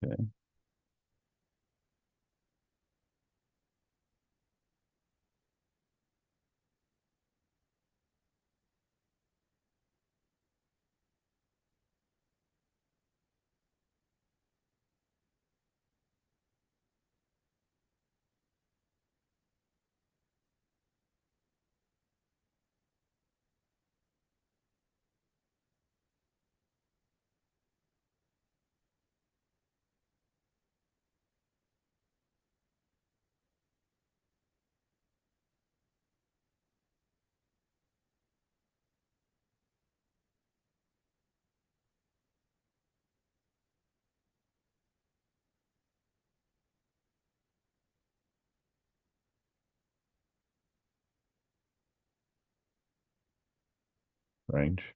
Okay. Range.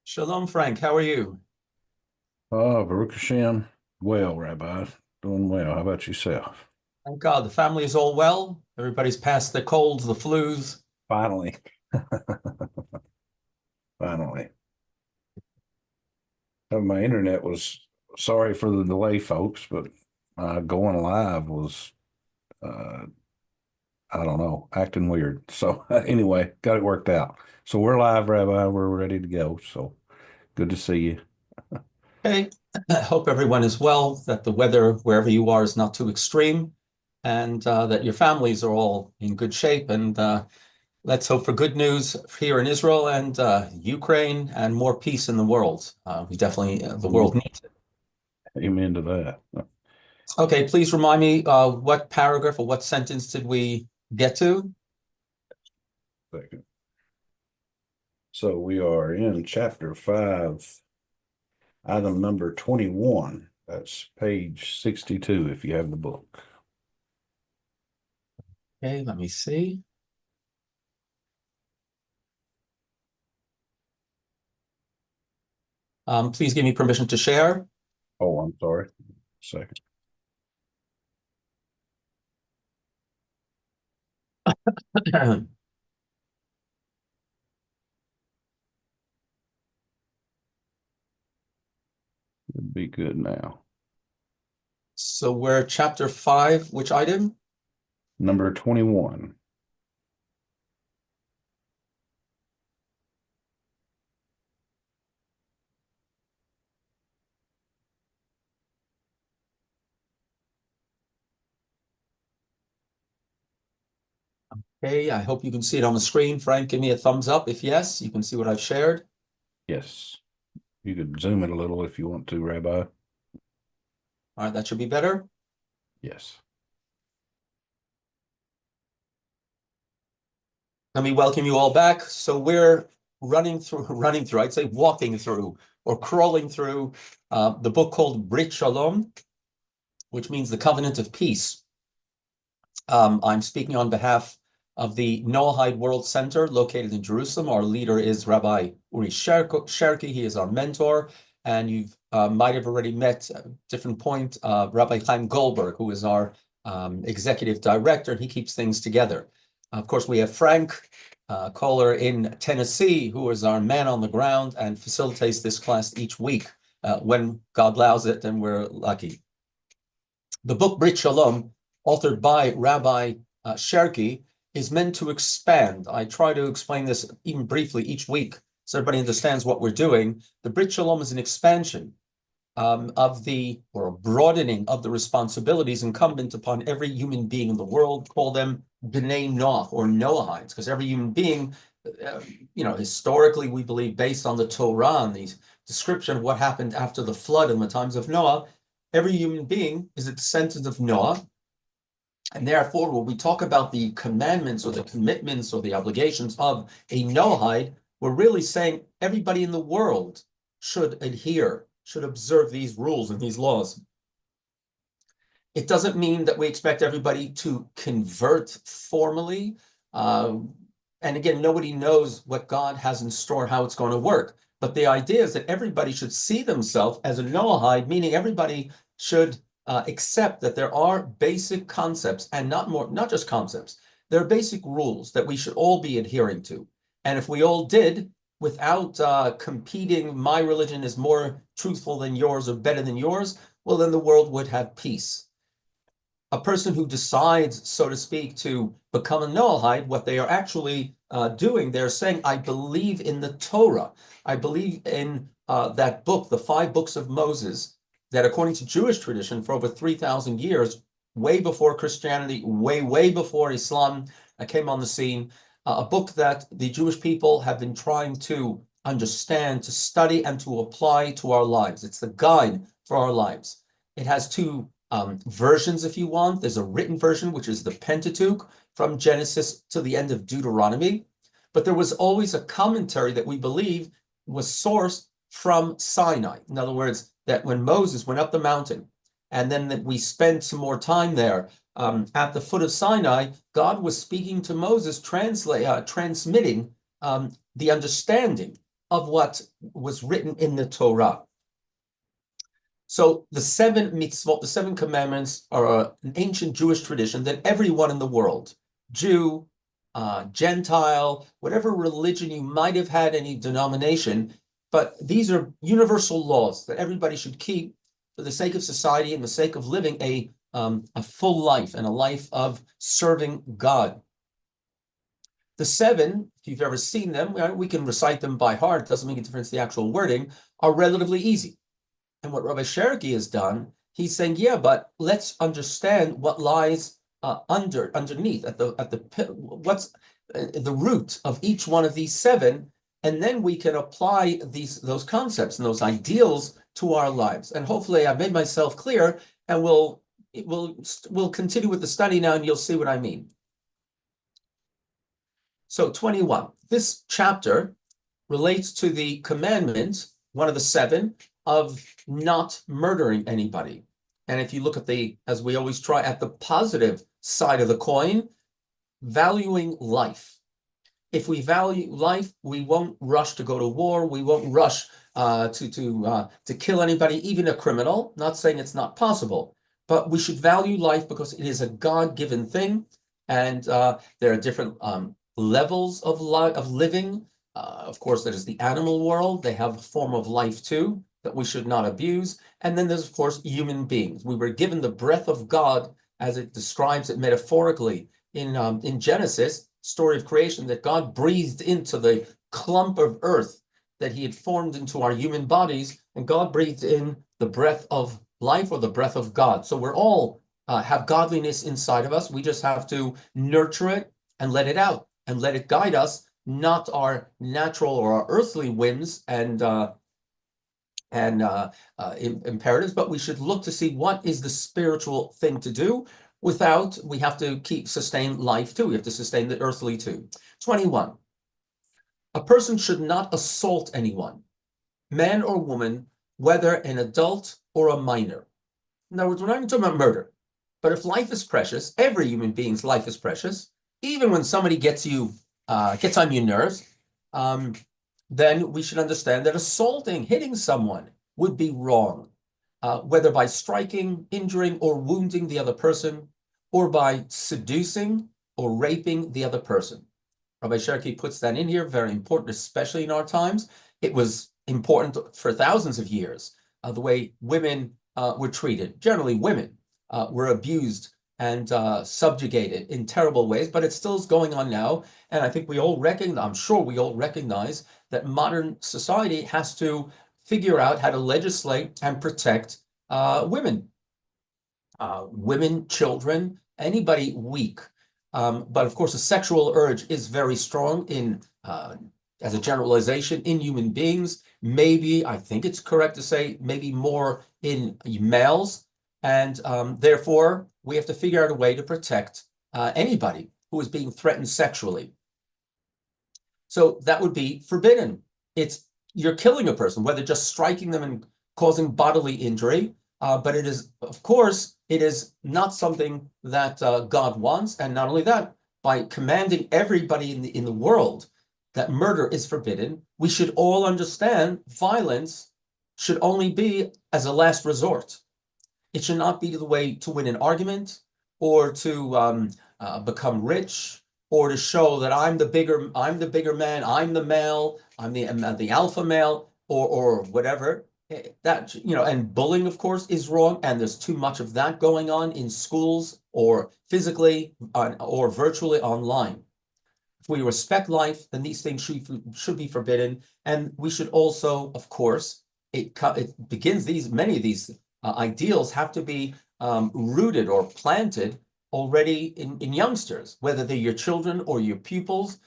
Shalom, Frank. How are you? Baruch Hashem. Well, Rabbi, doing well. How about yourself? Thank God. The family is all well. Everybody's past the colds, the flus. Finally, finally. My internet was sorry for the delay, folks, but going live was, uh, I don't know, acting weird. So anyway, got it worked out. So we're live, Rabbi. We're ready to go. So good to see you. Okay. I hope everyone is well, that the weather wherever you are is not too extreme, and that your families are all in good shape. And let's hope for good news here in Israel and Ukraine and more peace in the world. We definitely, the world Amen. needs it. Amen to that. Okay, please remind me what paragraph or what sentence did we get to? Second. So we are in chapter 5, item number 21. That's page 62 if you have the book. Okay, let me see. Please give me permission to share. Oh, I'm sorry. Second. It'd be good now. So we're chapter 5, which item? Number 21. Okay, I hope you can see it on the screen. Frank, give me a thumbs up if yes, you can see what I've shared. Yes. You could zoom it a little if you want to, Rabbi. All right, that should be better. Yes. Let me welcome you all back. So we're running through, I'd say walking through or crawling through the book called Brit Shalom, which means the covenant of peace. I'm speaking on behalf of the Noahide World Center located in Jerusalem. Our leader is Rabbi Oury Cherki. He is our mentor. And you might have already met, at a different point, Rabbi Chaim Goldberg, who is our executive director, and he keeps things together. Of course, we have Frank Kohler in Tennessee, who is our man on the ground and facilitates this class each week when God allows it, and we're lucky. The book Brit Shalom, authored by Rabbi Cherki, is meant to expand. I try to explain this even briefly each week so everybody understands what we're doing. The Brit Shalom is an expansion or a broadening of the responsibilities incumbent upon every human being in the world. Call them B'nai Noah or Noahides, because every human being, historically, we believe based on the Torah and the description of what happened after the flood in the times of Noah, every human being is a descendant of Noah. And therefore, when we talk about the commandments or the commitments or the obligations of a Noahide, we're really saying everybody in the world should adhere, should observe these rules and these laws. It doesn't mean that we expect everybody to convert formally. And again, nobody knows what God has in store, how it's going to work. But the idea is that everybody should see themselves as a Noahide, meaning everybody should accept that there are basic concepts, and not just concepts. There are basic rules that we should all be adhering to. And if we all did, without competing, my religion is more truthful than yours or better than yours, well, then the world would have peace. A person who decides, so to speak, to become a Noahide, what they are actually doing, they're saying, I believe in the Torah. I believe in that book, the 5 books of Moses, that according to Jewish tradition, for over 3,000 years, way before Christianity, way before Islam came on the scene, a book that the Jewish people have been trying to understand, to study, and to apply to our lives. It's the guide for our lives. It has 2 versions, if you want. There's a written version, which is the Pentateuch from Genesis to the end of Deuteronomy. But there was always a commentary that we believe was sourced from Sinai. In other words, that when Moses went up the mountain, and then that we spent some more time there at the foot of Sinai, God was speaking to Moses, transmitting the understanding of what was written in the Torah. So the 7 mitzvot, the 7 commandments, are an ancient Jewish tradition that everyone in the world, Jew, Gentile, whatever religion you might have had, any denomination, but these are universal laws that everybody should keep for the sake of society and the sake of living a full life and a life of serving God. The 7, if you've ever seen them, we can recite them by heart, doesn't make a difference the actual wording, are relatively easy. And what Rabbi Cherki has done, he's saying, yeah, but let's understand what lies underneath what's the root of each one of these 7, and then we can apply those concepts and those ideals to our lives. And hopefully, I've made myself clear, and we'll continue with the study now, and you'll see what I mean. So 21. This chapter relates to the commandment, one of the 7, of not murdering anybody. And if you look at as we always try, at the positive side of the coin, valuing life. If we value life, we won't rush to go to war. We won't rush to kill anybody, even a criminal. Not saying it's not possible, but we should value life because it is a God-given thing, and there are different levels of living. Of course, that is the animal world. They have a form of life too that we should not abuse. And then there's, of course, human beings. We were given the breath of God, as it describes it metaphorically in Genesis, story of creation, that God breathed into the clump of earth that he had formed into our human bodies, and God breathed in the breath of life, or the breath of God. So we're all have godliness inside of us. We just have to nurture it and let it out and let it guide us, not our natural or our earthly whims and imperatives, but we should look to see what is the spiritual thing to do. Without, we have to sustain life too. We have to sustain the earthly too. 21. A person should not assault anyone, man or woman, whether an adult or a minor. In other words, we're not even talking about murder. But if life is precious, every human being's life is precious, even when somebody gets on your nerves, then we should understand that assaulting, hitting someone would be wrong, whether by striking, injuring, or wounding the other person, or by seducing or raping the other person. Rabbi Cherki puts that in here, very important, especially in our times. It was important for thousands of years, the way women were treated. Generally, women were abused and subjugated in terrible ways, but it still is going on now. And I think we all recognize, I'm sure we all recognize that modern society has to figure out how to legislate and protect women, children, anybody weak. But of course, a sexual urge is very strong as a generalization in human beings. Maybe, I think it's correct to say, maybe more in males. And therefore, we have to figure out a way to protect anybody who is being threatened sexually. So that would be forbidden. You're killing a person, whether just striking them and causing bodily injury. But it is, of course, it is not something that God wants. And not only that, by commanding everybody in the world that murder is forbidden, we should all understand violence should only be as a last resort. It should not be the way to win an argument or to become rich or to show that I'm the bigger man, I'm the male, I'm the alpha male or whatever. That, and bullying, of course, is wrong, and there's too much of that going on in schools or physically or virtually online. If we respect life, then these things should be forbidden, and we should also, of course, many of these ideals have to be rooted or planted already in youngsters, whether they're your children or your pupils.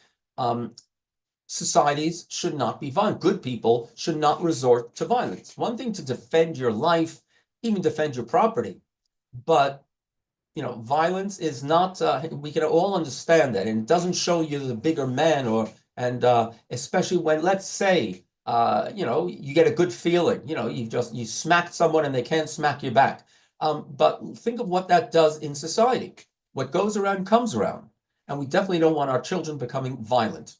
Societies should not be violent. Good people should not resort to violence. One thing to defend your life, even defend your property, but violence is not. We can all understand that, and it doesn't show you the bigger man, especially when, let's say, you get a good feeling. You smacked someone and they can't smack you back. But think of what that does in society. What goes around comes around, and we definitely don't want our children becoming violent.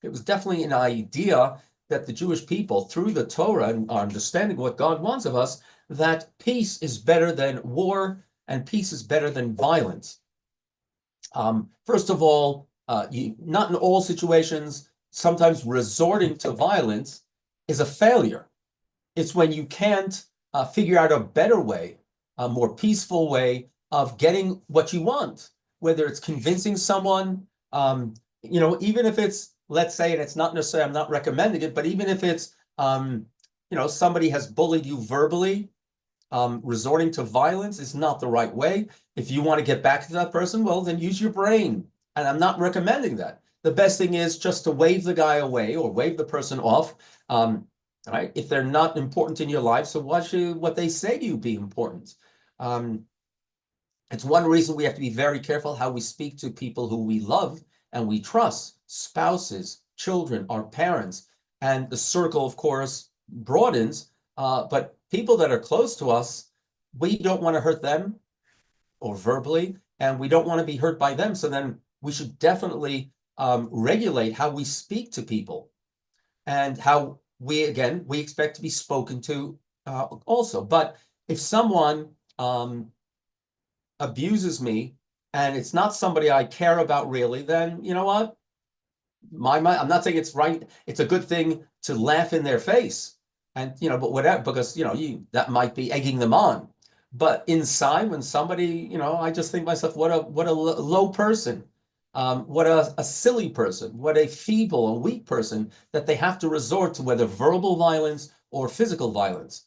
It was definitely an idea that the Jewish people, through the Torah and our understanding of what God wants of us, that peace is better than war and peace is better than violence. First of all, not in all situations, sometimes resorting to violence is a failure. It's when you can't figure out a better way, a more peaceful way of getting what you want, whether it's convincing someone, even if it's, let's say, and it's not necessarily, I'm not recommending it, but even if it's, somebody has bullied you verbally, resorting to violence is not the right way. If you want to get back to that person, well, then use your brain. And I'm not recommending that. The best thing is just to wave the guy away or wave the person off, right? If they're not important in your life, so why should what they say to you be important? It's one reason we have to be very careful how we speak to people who we love and we trust, spouses, children, our parents, and the circle, of course, broadens. But people that are close to us, we don't want to hurt them or verbally, and we don't want to be hurt by them. So then we should definitely regulate how we speak to people and how we expect to be spoken to also. But if someone abuses me and it's not somebody I care about really, then you know what? I'm not saying it's right. It's a good thing to laugh in their face. And, but whatever, because, that might be egging them on. But inside, when somebody, I just think to myself, what a low person, what a silly person, what a feeble, a weak person that they have to resort to whether verbal violence or physical violence.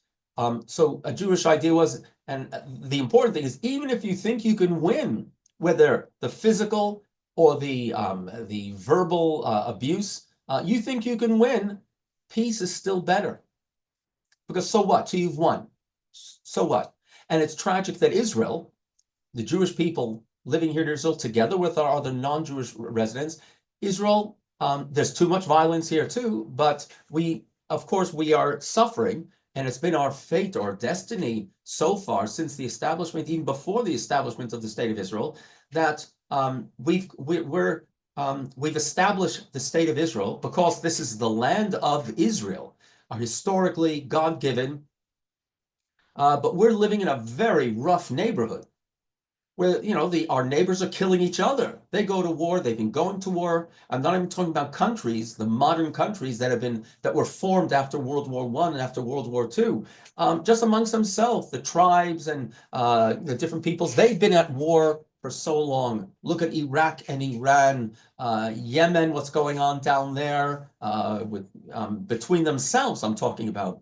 So a Jewish idea was, and the important thing is, even if you think you can win, whether the physical or the verbal abuse, you think you can win, peace is still better. Because so what? So you've won. So what? And it's tragic that Israel, the Jewish people living here in Israel, together with our other non-Jewish residents, Israel, there's too much violence here too, but of course, we are suffering, and it's been our fate or destiny so far since the establishment, even before the establishment of the State of Israel, that we've established the State of Israel because this is the land of Israel, historically God-given, but we're living in a very rough neighborhood where our neighbors are killing each other. They go to war. They've been going to war. I'm not even talking about countries, the modern countries that were formed after World War I and after World War II. Just amongst themselves, the tribes and the different peoples, they've been at war for so long. Look at Iraq and Iran, Yemen, what's going on down there between themselves. I'm talking about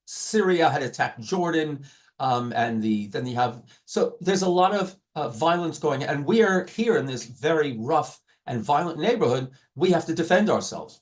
Syria had attacked Jordan. Then you have, so there's a lot of violence going, and we are here in this very rough and violent neighborhood. We have to defend ourselves.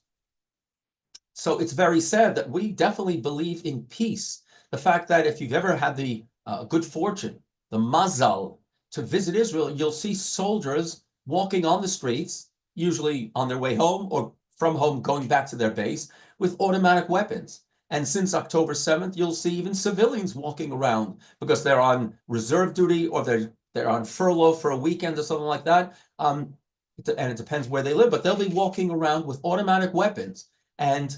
So it's very sad that we definitely believe in peace. The fact that if you've ever had the good fortune, the mazal, to visit Israel, you'll see soldiers walking on the streets, usually on their way home or from home going back to their base, with automatic weapons. And since October 7th, you'll see even civilians walking around because they're on reserve duty or they're on furlough for a weekend or something like that. And it depends where they live, but they'll be walking around with automatic weapons. And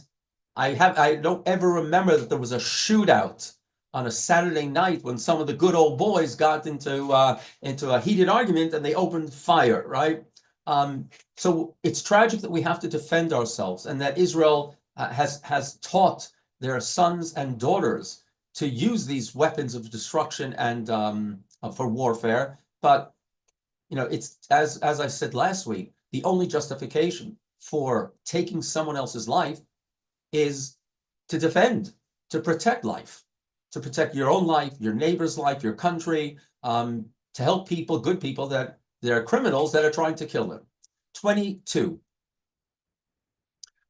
I don't ever remember that there was a shootout on a Saturday night when some of the good old boys got into a heated argument and they opened fire, right? So it's tragic that we have to defend ourselves, and that Israel has taught their sons and daughters to use these weapons of destruction and for warfare. But it's as I said last week, the only justification for taking someone else's life is to defend, to protect life, to protect your own life, your neighbor's life, your country, to help people, good people, that they're criminals that are trying to kill them. 22.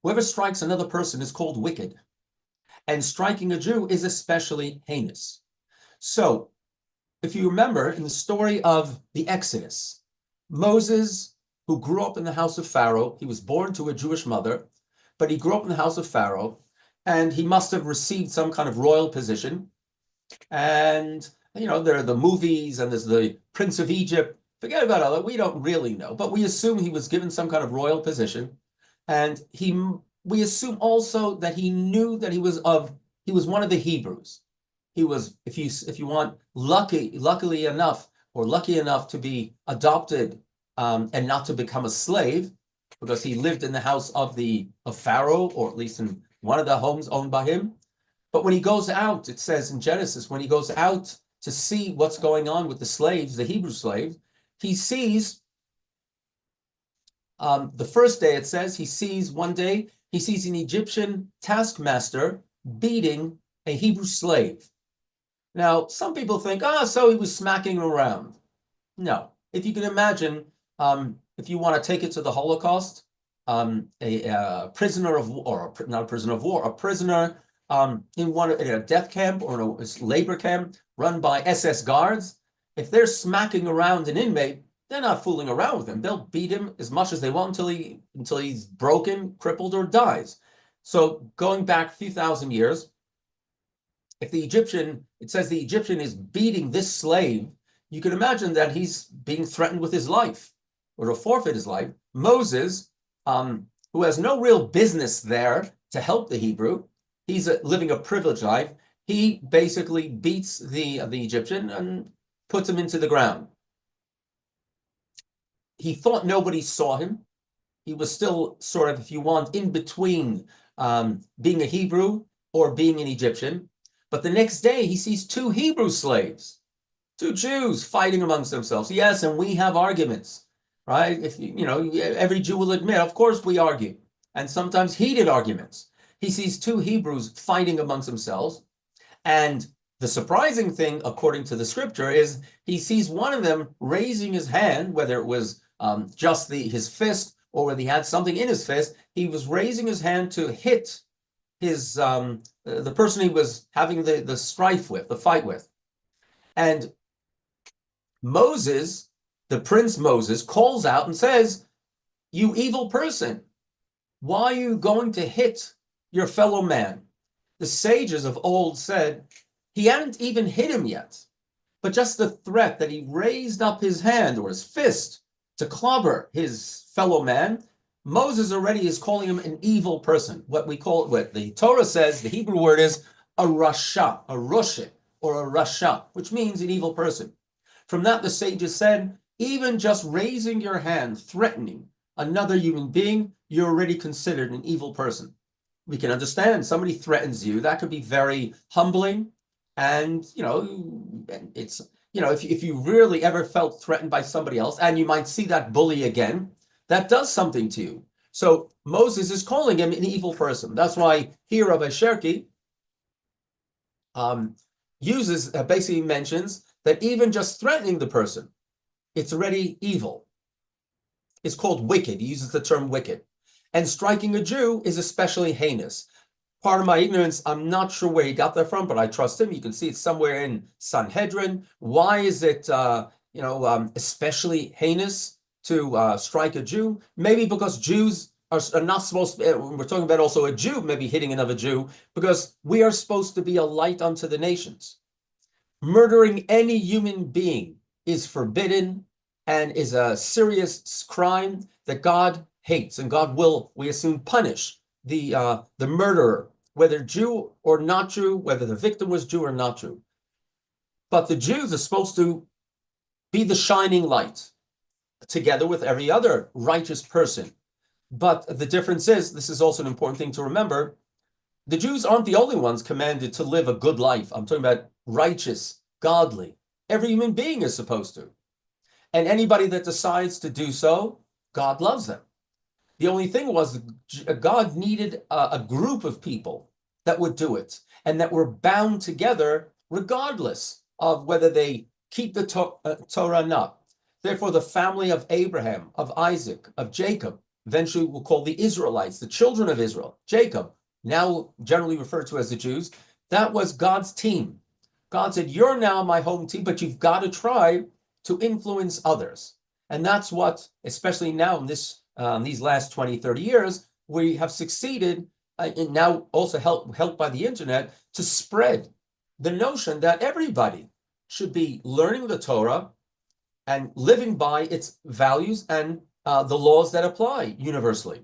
Whoever strikes another person is called wicked, and striking a Jew is especially heinous. So, if you remember in the story of the Exodus, Moses, who grew up in the house of Pharaoh, he was born to a Jewish mother, but he grew up in the house of Pharaoh, and he must have received some kind of royal position. And, there are the movies, and there's the Prince of Egypt. Forget about all that. We don't really know, but we assume he was given some kind of royal position. And we assume also that he knew that he was one of the Hebrews. He was, if you want, lucky enough to be adopted and not to become a slave, because he lived in the house of Pharaoh, or at least in one of the homes owned by him. But when he goes out, it says in Genesis, when he goes out to see what's going on with the slaves, the Hebrew slaves, he sees, the first day it says, he sees an Egyptian taskmaster beating a Hebrew slave. Now, some people think, so he was smacking him around. No. If you can imagine, if you want to take it to the Holocaust, a prisoner of war, or not a prisoner of war, a prisoner in a death camp or in a labor camp run by SS guards, if they're smacking around an inmate, they're not fooling around with him. They'll beat him as much as they want until he's broken, crippled, or dies. So going back a few thousand years, if it says the Egyptian is beating this slave, you can imagine that he's being threatened with his life or to forfeit his life. Moses, who has no real business there to help the Hebrew, he's living a privileged life. He basically beats the Egyptian and puts him into the ground. He thought nobody saw him. He was still sort of, if you want, in between being a Hebrew or being an Egyptian. But the next day, he sees two Hebrew slaves, two Jews fighting amongst themselves. Yes, and we have arguments, right? If every Jew will admit, of course we argue, and sometimes heated arguments. He sees two Hebrews fighting amongst themselves, and the surprising thing, according to the scripture, is he sees one of them raising his hand, whether it was just his fist, or whether he had something in his fist, he was raising his hand to hit his the person he was having the strife with, the fight with. And Moses, the prince Moses, calls out and says, "You evil person, why are you going to hit your fellow man?" The sages of old said he hadn't even hit him yet, but just the threat that he raised up his hand or his fist to clobber his fellow man, Moses already is calling him an evil person. What the Torah says, the Hebrew word is a rasha, a roshe, or a rasha, which means an evil person. From that, the sages said, even just raising your hand, threatening another human being, you're already considered an evil person. We can understand somebody threatens you. That could be very humbling. And, it's, if you really ever felt threatened by somebody else, and you might see that bully again, that does something to you. So Moses is calling him an evil person. That's why here Rabbi Cherki basically mentions that even just threatening the person, it's already evil. It's called wicked. He uses the term wicked. And striking a Jew is especially heinous. Part of my ignorance, I'm not sure where he got that from, but I trust him. You can see it's somewhere in Sanhedrin. Why is it, especially heinous to strike a Jew? Maybe because Jews are not supposed to, we're talking about also a Jew maybe hitting another Jew, because we are supposed to be a light unto the nations. Murdering any human being is forbidden and is a serious crime that God hates, and God will, we assume, punish the murderer, whether Jew or not Jew, whether the victim was Jew or not Jew. But the Jews are supposed to be the shining light, together with every other righteous person. But the difference is, this is also an important thing to remember, the Jews aren't the only ones commanded to live a good life. I'm talking about righteous, godly. Every human being is supposed to. And anybody that decides to do so, God loves them. The only thing was God needed a group of people that would do it and that were bound together regardless of whether they keep the Torah or not. Therefore, the family of Abraham, of Isaac, of Jacob, eventually we'll call the Israelites, the children of Israel, Jacob, now generally referred to as the Jews, that was God's team. God said, you're now my home team, but you've got to try to influence others. And that's what, especially now in these last 20, 30 years, we have succeeded, and now also helped by the internet, to spread the notion that everybody should be learning the Torah and living by its values and the laws that apply universally.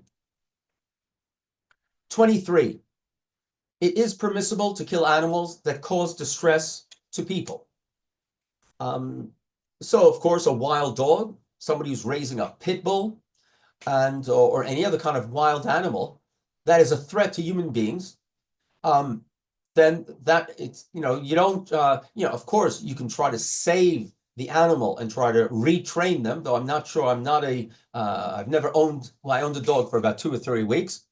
23, it is permissible to kill animals that cause distress to people. So, of course, a wild dog, somebody who's raising a pit bull, or any other kind of wild animal that is a threat to human beings, then that it's, you don't, of course, you can try to save the animal and try to retrain them, though I'm not sure, I've never owned, I owned a dog for about 2 or 3 weeks,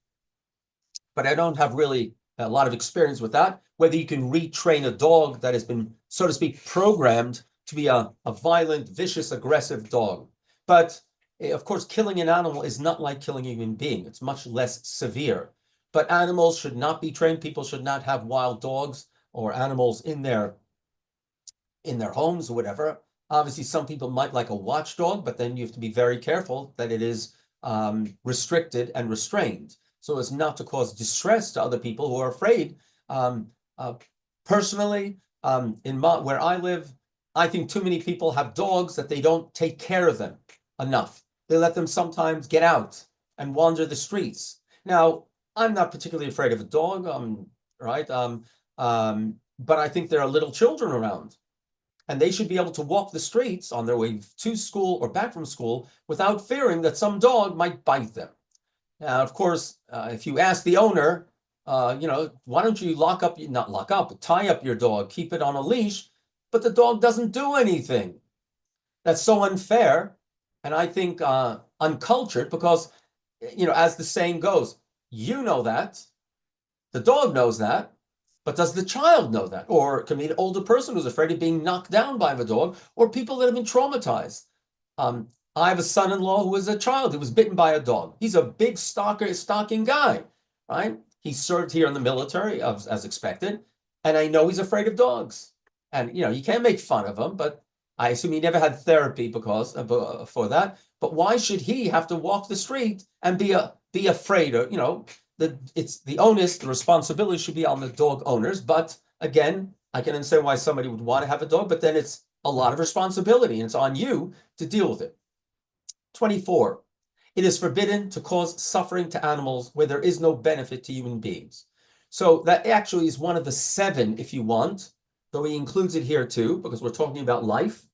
but I don't have really a lot of experience with that, whether you can retrain a dog that has been, so to speak, programmed to be a violent, vicious, aggressive dog. But of course, killing an animal is not like killing a human being. It's much less severe. But animals should not be trained. People should not have wild dogs or animals in their homes or whatever. Obviously, some people might like a watchdog, but then you have to be very careful that it is restricted and restrained, so as not to cause distress to other people who are afraid. Personally, where I live, I think too many people have dogs that they don't take care of them enough. They let them sometimes get out and wander the streets. Now, I'm not particularly afraid of a dog, right? But I think there are little children around, and they should be able to walk the streets on their way to school or back from school without fearing that some dog might bite them. Now, of course, if you ask the owner, why don't you not lock up, but tie up your dog, keep it on a leash, but the dog doesn't do anything. That's so unfair, and I think uncultured, because, as the saying goes, you know that, the dog knows that, but does the child know that? Or it can be an older person who's afraid of being knocked down by the dog, or people that have been traumatized. I have a son-in-law who was a child who was bitten by a dog. He's a big stalking guy, right? He served here in the military, as expected, and I know he's afraid of dogs. And you can't make fun of him, but I assume he never had therapy for that. But why should he have to walk the street and be afraid of, it's the onus, the responsibility should be on the dog owners. But again, I can understand why somebody would want to have a dog, but then it's a lot of responsibility and it's on you to deal with it. 24. It is forbidden to cause suffering to animals where there is no benefit to human beings. So that actually is one of the 7, if you want, though he includes it here too, because we're talking about life.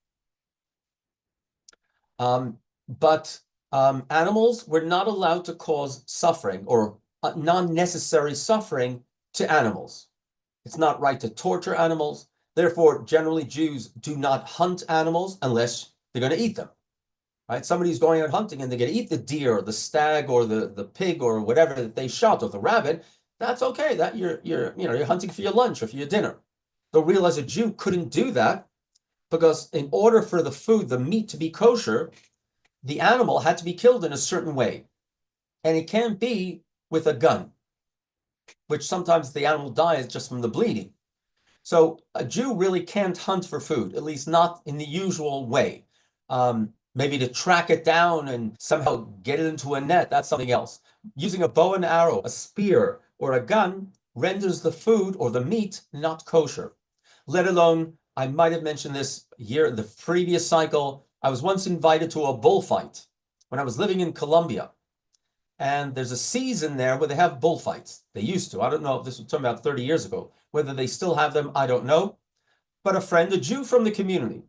But animals, we're not allowed to cause suffering or non-necessary suffering to animals. It's not right to torture animals. Therefore, generally, Jews do not hunt animals unless they're going to eat them. Right? Somebody's going out hunting and they're going to eat the deer or the stag or the pig or whatever that they shot, or the rabbit. That's okay. That you're hunting for your lunch or for your dinner. Though real as a Jew couldn't do that, because in order for the food, the meat, to be kosher, the animal had to be killed in a certain way. And it can't be with a gun, which sometimes the animal dies just from the bleeding. So a Jew really can't hunt for food, at least not in the usual way. Maybe to track it down and somehow get it into a net, that's something else. Using a bow and arrow, a spear, or a gun renders the food or the meat not kosher. Let alone, I might have mentioned this here, the previous cycle, I was once invited to a bullfight when I was living in Colombia. And there's a season there where they have bullfights. They used to. I don't know if this was talking about 30 years ago. Whether they still have them, I don't know. But a friend, a Jew from the community,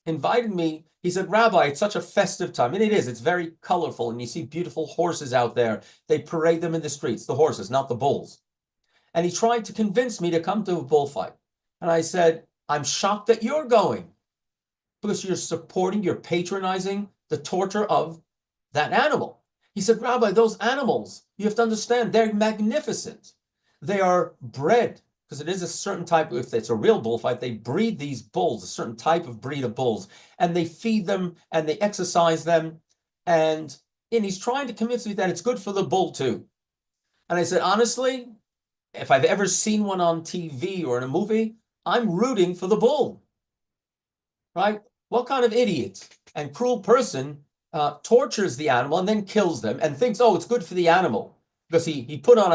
invited me. He said, Rabbi, it's such a festive time. And it is. It's very colorful. And you see beautiful horses out there. They parade them in the streets, the horses, not the bulls. And he tried to convince me to come to a bullfight. And I said, I'm shocked that you're going, because you're patronizing the torture of that animal. He said, Rabbi, those animals, you have to understand, they're magnificent. They are bred, because it is a certain type, if it's a real bullfight, they breed these bulls, a certain type of breed of bulls, and they feed them and they exercise them. And he's trying to convince me that it's good for the bull too. And I said, honestly, if I've ever seen one on TV or in a movie, I'm rooting for the bull, right? What kind of idiot and cruel person tortures the animal and then kills them and thinks, oh, it's good for the animal because he put on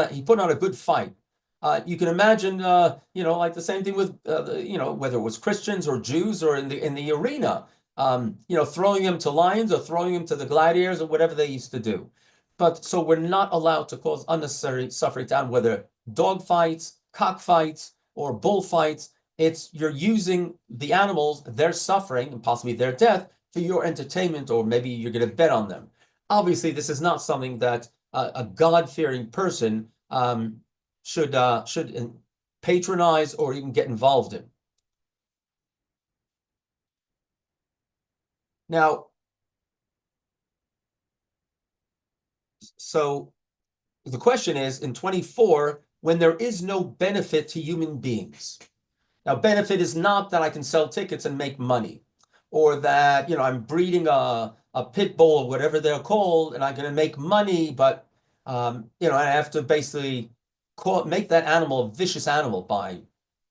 a good fight. You can imagine, like the same thing with, whether it was Christians or Jews or in the arena, throwing them to lions or throwing them to the gladiators or whatever they used to do. But so we're not allowed to cause unnecessary suffering down, whether dog fights, cockfights, or bullfights. You're using the animals, their suffering and possibly their death for your entertainment, or maybe you're going to bet on them. Obviously, this is not something that a God-fearing person should patronize or even get involved in. Now, so the question is, in 24, when there is no benefit to human beings. Now, benefit is not that I can sell tickets and make money, or that, I'm breeding a pit bull or whatever they're called, and I'm going to make money, but, I have to basically make that animal a vicious animal by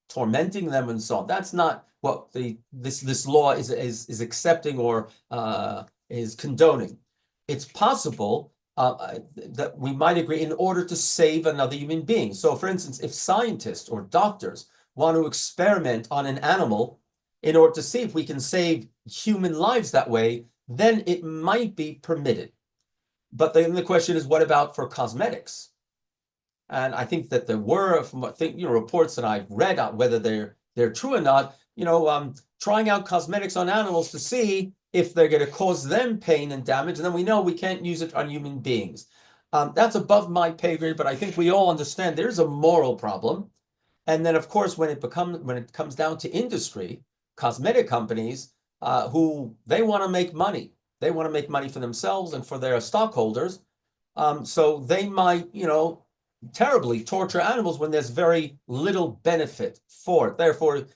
tormenting them and so on. That's not what this law is accepting or is condoning. It's possible that we might agree in order to save another human being. So, for instance, if scientists or doctors want to experiment on an animal in order to see if we can save human lives that way, then it might be permitted. But then the question is, what about for cosmetics? And I think that there were, from what reports that I've read, whether they're true or not, trying out cosmetics on animals to see if they're going to cause them pain and damage, and then we know we can't use it on human beings. That's above my pay grade, but I think we all understand there's a moral problem. And then, of course, when it comes down to industry, cosmetic companies who they want to make money, they want to make money for themselves and for their stockholders. So they might, terribly torture animals when there's very little benefit for it. Therefore,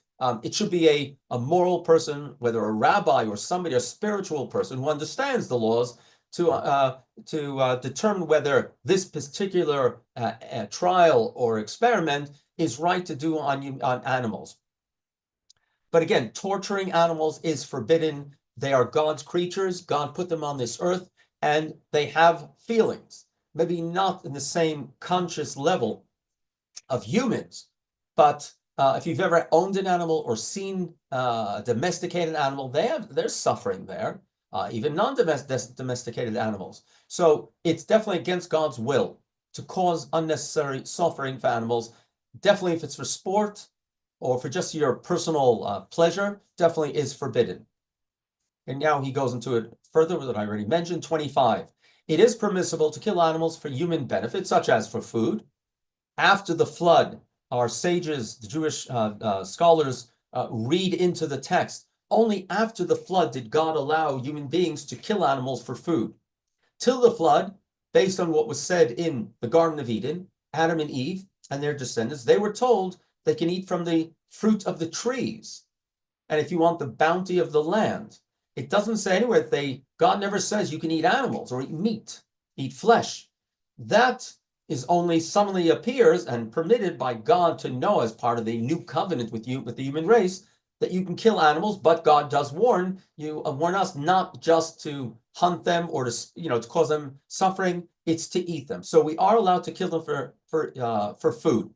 It should be a moral person, whether a rabbi or somebody, a spiritual person who understands the laws to determine whether this particular trial or experiment is right to do on animals. But again, torturing animals is forbidden. They are God's creatures. God put them on this earth, and they have feelings. Maybe not in the same conscious level of humans, but if you've ever owned an animal or seen a domesticated animal, there's suffering there, even non-domesticated animals. So it's definitely against God's will to cause unnecessary suffering for animals. Definitely if it's for sport or for just your personal pleasure, definitely is forbidden. And now he goes into it further, that I already mentioned, 25. It is permissible to kill animals for human benefit, such as for food. After the flood, our sages, the Jewish scholars, read into the text. Only after the flood did God allow human beings to kill animals for food. Till the flood, based on what was said in the Garden of Eden, Adam and Eve and their descendants, they were told they can eat from the fruit of the trees. And if you want the bounty of the land, it doesn't say anywhere that God never says you can eat animals or eat meat, eat flesh. That is only suddenly appears and permitted by God to know as part of the new covenant with the human race, that you can kill animals, but God does warn us not just to hunt them or to cause them suffering. It's to eat them. So we are allowed to kill them for food.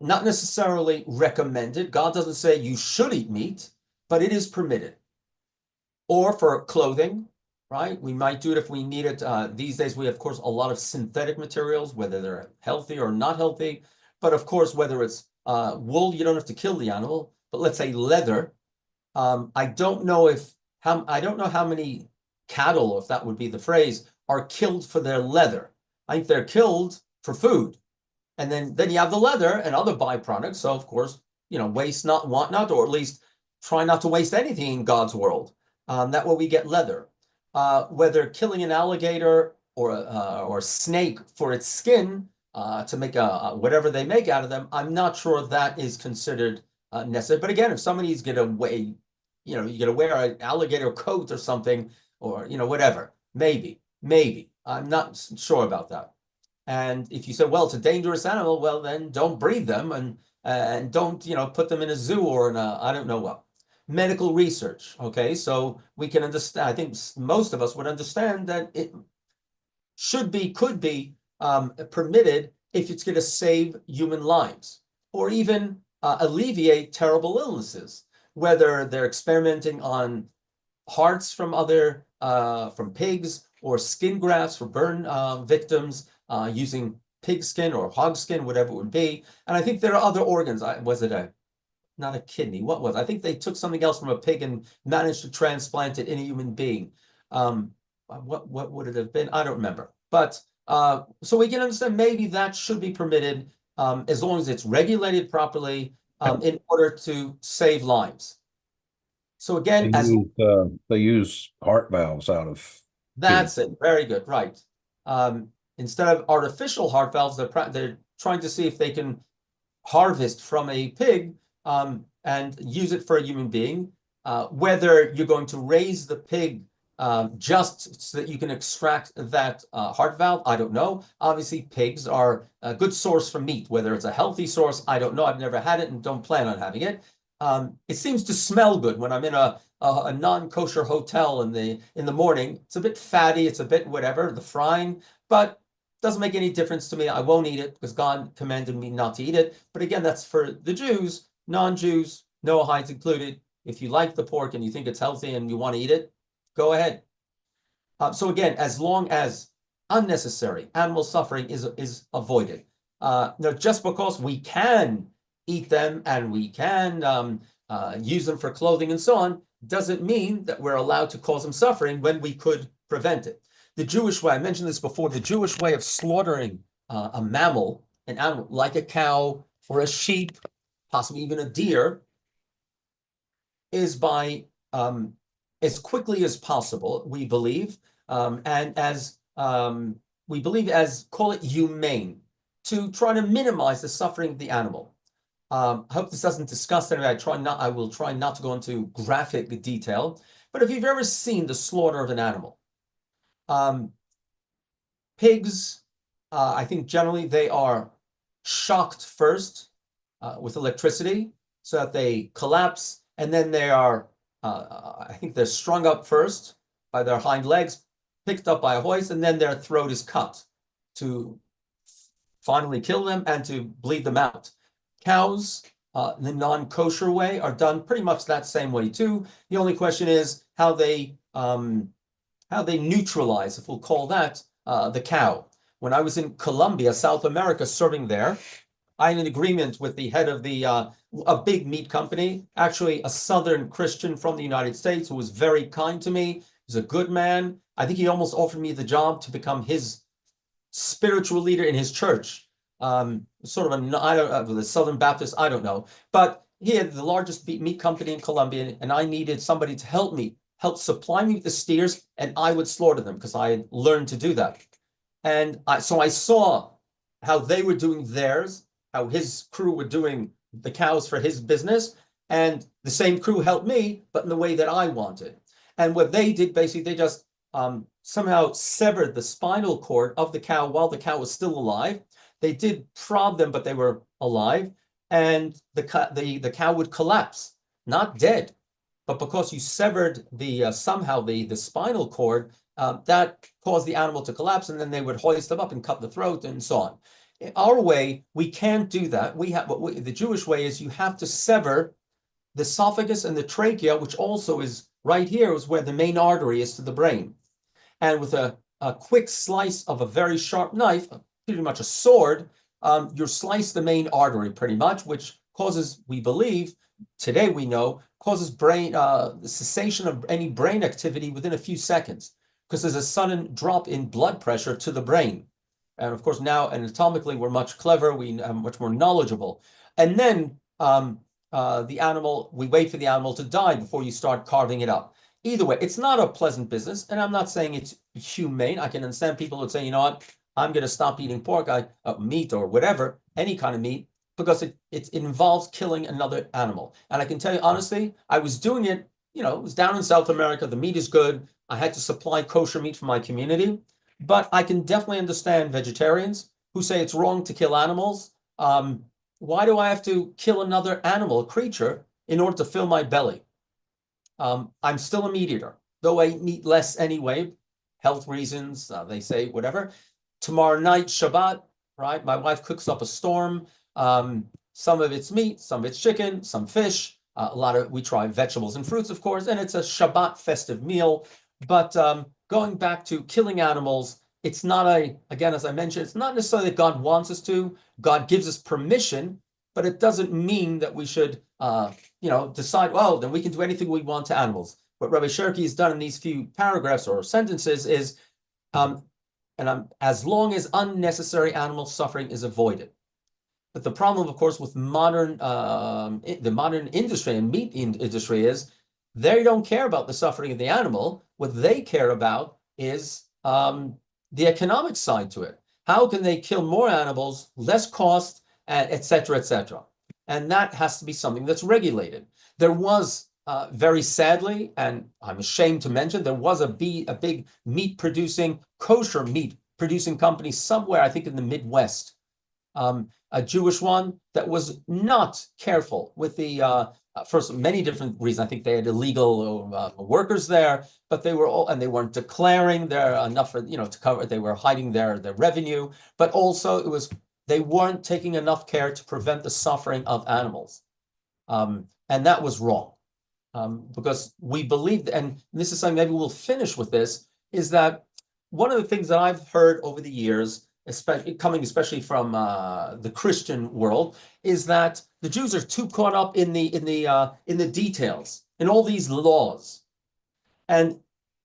Not necessarily recommended. God doesn't say you should eat meat, but it is permitted. Or for clothing, right? We might do it if we need it. These days, we have, of course, a lot of synthetic materials, whether they're healthy or not healthy. But of course, whether it's wool, you don't have to kill the animal. But let's say leather. I don't know how many cattle, if that would be the phrase, are killed for their leather. I think they're killed for food. And then you have the leather and other byproducts. So of course, waste not, want not, or at least try not to waste anything in God's world. That way we get leather. Whether killing an alligator or snake for its skin to make whatever they make out of them, I'm not sure that is considered necessary. But again, if somebody's gonna wear, you gotta wear an alligator coat or something, or whatever, maybe. I'm not sure about that. And if you say, well, it's a dangerous animal, well, then don't breed them and don't, put them in a zoo or in a, I don't know what. Medical research, okay? So we can understand, I think most of us would understand that it could be permitted if it's going to save human lives or even alleviate terrible illnesses, whether they're experimenting on hearts from pigs or skin grafts for burn victims, using pig skin or hog skin, whatever it would be. And I think there are other organs. Was it not a kidney? What was? I think they took something else from a pig and managed to transplant it in a human being. What would it have been? I don't remember. But so we can understand maybe that should be permitted as long as it's regulated properly in order to save lives. So again, they use heart valves out of that's it. Very good. Right. Instead of artificial heart valves, they're trying to see if they can harvest from a pig and use it for a human being. Whether you're going to raise the pig just so that you can extract that heart valve, I don't know. Obviously, pigs are a good source for meat. Whether it's a healthy source, I don't know. I've never had it and don't plan on having it. It seems to smell good when I'm in a non-kosher hotel in the morning. It's a bit fatty. It's a bit whatever, the frying, but doesn't make any difference to me. I won't eat it because God commanded me not to eat it. But again, that's for the Jews, non-Jews, Noahides included. If you like the pork and you think it's healthy and you want to eat it, go ahead. So again, as long as unnecessary animal suffering is avoided. Now, just because we can eat them and we can use them for clothing and so on, doesn't mean that we're allowed to cause them suffering when we could prevent it. The Jewish way, I mentioned this before, the Jewish way of slaughtering a mammal, an animal like a cow or a sheep, possibly even a deer, is by as quickly as possible, we believe, and as call it humane, to try to minimize the suffering of the animal. I hope this doesn't discuss anybody. I will try not to go into graphic detail. But if you've ever seen the slaughter of an animal, pigs, I think generally they are shocked first with electricity so that they collapse, and then they are, I think they're strung up first by their hind legs, picked up by a hoist, and then their throat is cut to finally kill them and to bleed them out. Cows, the non-kosher way, are done pretty much that same way too. The only question is how they neutralize, if we'll call that, the cow. When I was in Colombia, South America, serving there, I had an agreement with the head of a big meat company, actually a Southern Christian from the United States who was very kind to me. He's a good man. I think he almost offered me the job to become his spiritual leader in his church. Sort of the Southern Baptist, I don't know. But he had the largest meat company in Colombia, and I needed somebody to help supply me with the steers, and I would slaughter them because I had learned to do that. And so I saw how they were doing theirs, how his crew were doing the cows for his business, and the same crew helped me, but in the way that I wanted. And what they did, basically, they just somehow severed the spinal cord of the cow while the cow was still alive. They did prod them, but they were alive, and the cow would collapse, not dead, but because you severed somehow the spinal cord, that caused the animal to collapse, and then they would hoist them up and cut the throat and so on. In our way, we can't do that. The Jewish way is you have to sever the esophagus and the trachea, which also is right here, is where the main artery is to the brain. And with a quick slice of a very sharp knife, pretty much a sword, you slice the main artery pretty much, which causes, we believe, today we know, causes the cessation of any brain activity within a few seconds, because there's a sudden drop in blood pressure to the brain. And of course, now anatomically, we're much clever, we are much more knowledgeable. And then we wait for the animal to die before you start carving it up. Either way, it's not a pleasant business, and I'm not saying it's humane. I can understand people would say, you know what, I'm going to stop eating pork, meat or whatever, any kind of meat, because it involves killing another animal. And I can tell you honestly, I was doing it, it was down in South America. The meat is good. I had to supply kosher meat for my community. But I can definitely understand vegetarians who say it's wrong to kill animals. Why do I have to kill another animal, a creature, in order to fill my belly? I'm still a meat eater, though I eat less anyway, health reasons, they say, whatever. Tomorrow night, Shabbat, right? My wife cooks up a storm. Some of it's meat, some of it's chicken, some fish. We try vegetables and fruits, of course, and it's a Shabbat festive meal. But going back to killing animals, it's not again, as I mentioned, it's not necessarily that God wants us to. God gives us permission, but it doesn't mean that we should, decide, well, then we can do anything we want to animals. What Rabbi Cherki has done in these few paragraphs or sentences is, as long as unnecessary animal suffering is avoided. But the problem, of course, with the modern industry and meat industry is they don't care about the suffering of the animal. What they care about is the economic side to it. How can they kill more animals, less cost, et cetera, et cetera? And that has to be something that's regulated. There was, very sadly, and I'm ashamed to mention, there was a big kosher meat producing company somewhere, I think in the Midwest, a Jewish one that was not careful with for many different reasons. I think they had illegal workers there, but they weren't declaring their enough for, to cover. They were hiding their revenue, but also they weren't taking enough care to prevent the suffering of animals, and that was wrong, because we believe, and this is something maybe we'll finish with this, is that one of the things that I've heard over the years, especially from the Christian world, is that the Jews are too caught up in the details, in all these laws. And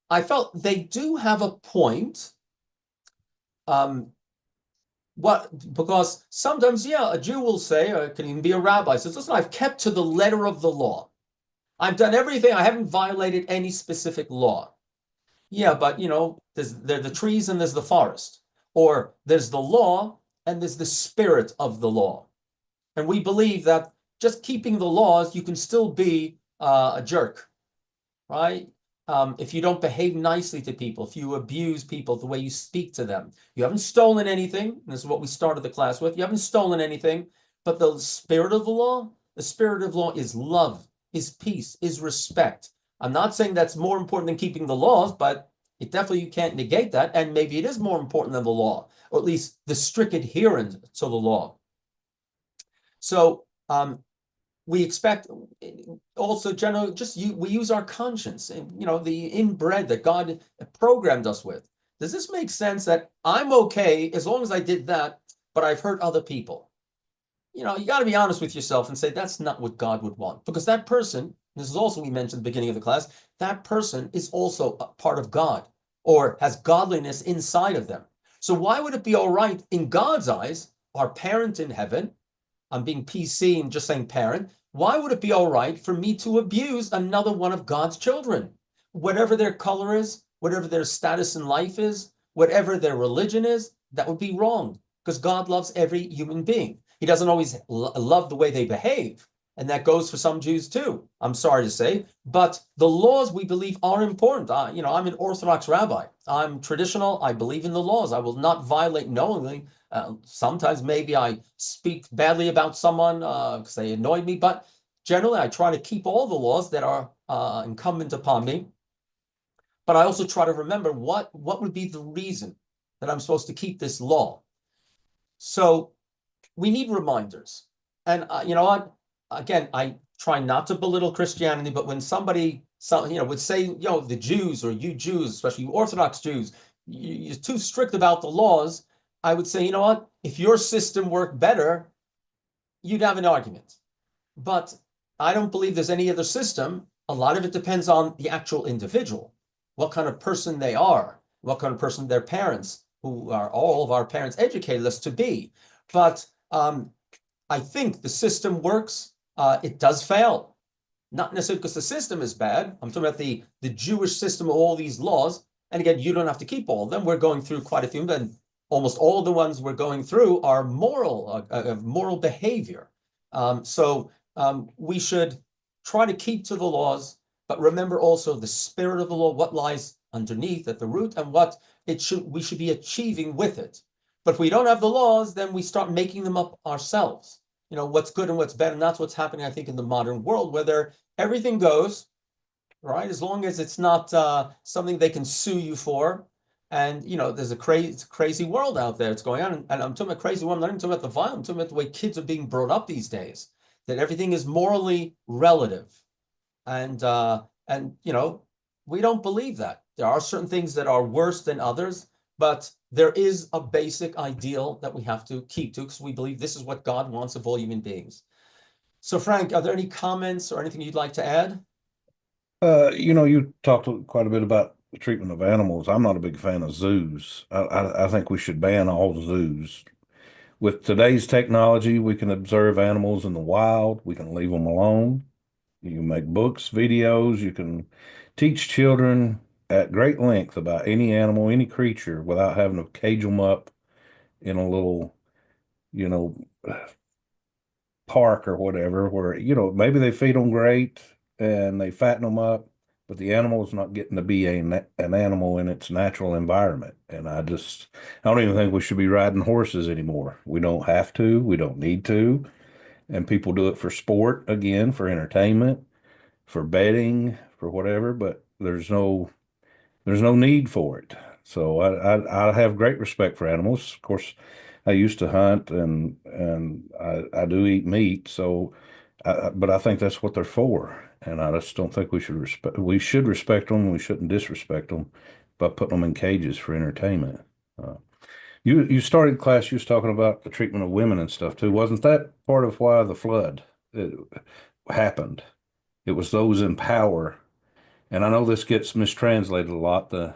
I felt they do have a point. Because sometimes, a Jew will say, or it can even be a rabbi, says, listen, I've kept to the letter of the law. I've done everything. I haven't violated any specific law. Yeah, but there's the trees and there's the forest. Or there's the law and there's the spirit of the law. And we believe that just keeping the laws, you can still be a jerk, right? If you don't behave nicely to people, if you abuse people, the way you speak to them, you haven't stolen anything. And this is what we started the class with. You haven't stolen anything, but the spirit of the law is love, is peace, is respect. I'm not saying that's more important than keeping the laws, but it definitely, you can't negate that. And maybe it is more important than the law, or at least the strict adherence to the law. So we expect also generally we use our conscience and the inbred that God programmed us with. Does this make sense that I'm okay as long as I did that, but I've hurt other people? You got to be honest with yourself and say that's not what God would want, because that person, this is also we mentioned at the beginning of the class, that person is also a part of God or has godliness inside of them. So why would it be all right in God's eyes, our parent in heaven? I'm being PC and just saying parent. Why would it be all right for me to abuse another one of God's children? Whatever their color is, whatever their status in life is, whatever their religion is, that would be wrong, because God loves every human being. He doesn't always love the way they behave. And that goes for some Jews too, I'm sorry to say. But the laws, we believe, are important. I'm an Orthodox rabbi. I'm traditional. I believe in the laws. I will not violate knowingly. Sometimes maybe I speak badly about someone because they annoyed me, but generally I try to keep all the laws that are incumbent upon me. But I also try to remember what would be the reason that I'm supposed to keep this law. So we need reminders. And you know what? Again, I try not to belittle Christianity, but when somebody would say, the Jews, or you Jews, especially you Orthodox Jews, you're too strict about the laws, I would say, you know what? If your system worked better, you'd have an argument. But I don't believe there's any other system. A lot of it depends on the actual individual, what kind of person they are, what kind of person their parents, who are all of our parents, educated us to be. But I think the system works. It does fail. Not necessarily because the system is bad. I'm talking about the Jewish system of all these laws. And again, you don't have to keep all of them. We're going through quite a few, and almost all of the ones we're going through are moral behavior. So we should try to keep to the laws, but remember also the spirit of the law, what lies underneath at the root, and what we should be achieving with it. But if we don't have the laws, then we start making them up ourselves. What's good and what's bad, and that's what's happening, I think, in the modern world, where everything goes, right? As long as it's not something they can sue you for. And there's a crazy world out there. It's going on, and I'm talking about crazy world. I'm not even talking about the violence. I'm talking about the way kids are being brought up these days. That everything is morally relative, and we don't believe that. There are certain things that are worse than others, but there is a basic ideal that we have to keep to, because we believe this is what God wants of all human beings. So, Frank, are there any comments or anything you'd like to add? You talked quite a bit about the treatment of animals. I'm not a big fan of zoos. I think we should ban all zoos. With today's technology, we can observe animals in the wild. We can leave them alone. You can make books, videos. You can teach children at great length about any animal, any creature, without having to cage them up in a little, you know, park or whatever, where, maybe they feed them great and they fatten them up, but the animal is not getting to be an animal in its natural environment. And I don't even think we should be riding horses anymore. We don't have to, we don't need to. And people do it for sport, again, for entertainment, for betting, for whatever, but there's no need for it. So I have great respect for animals. Of course, I used to hunt and I do eat meat. So, but I think that's what they're for. And I just don't think we should respect them. We shouldn't disrespect them by putting them in cages for entertainment. Uh, you started class, you was talking about the treatment of women and stuff too. Wasn't that part of why the flood happened? It was those in power, and I know this gets mistranslated a lot. The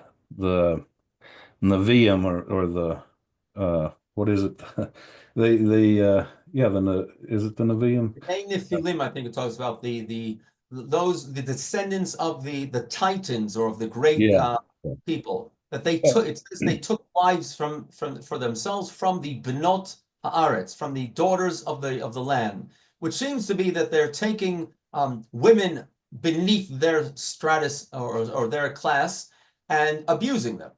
Nevi'im, or the what is it? Is it the Nevi'im? Nephilim, I think it talks about the descendants of the Titans, or of the great Yeah. people, that they took. It says they took wives for themselves from the Benot Haaretz, from the daughters of the land, which seems to be that they're taking women beneath their stratus or their class and abusing them.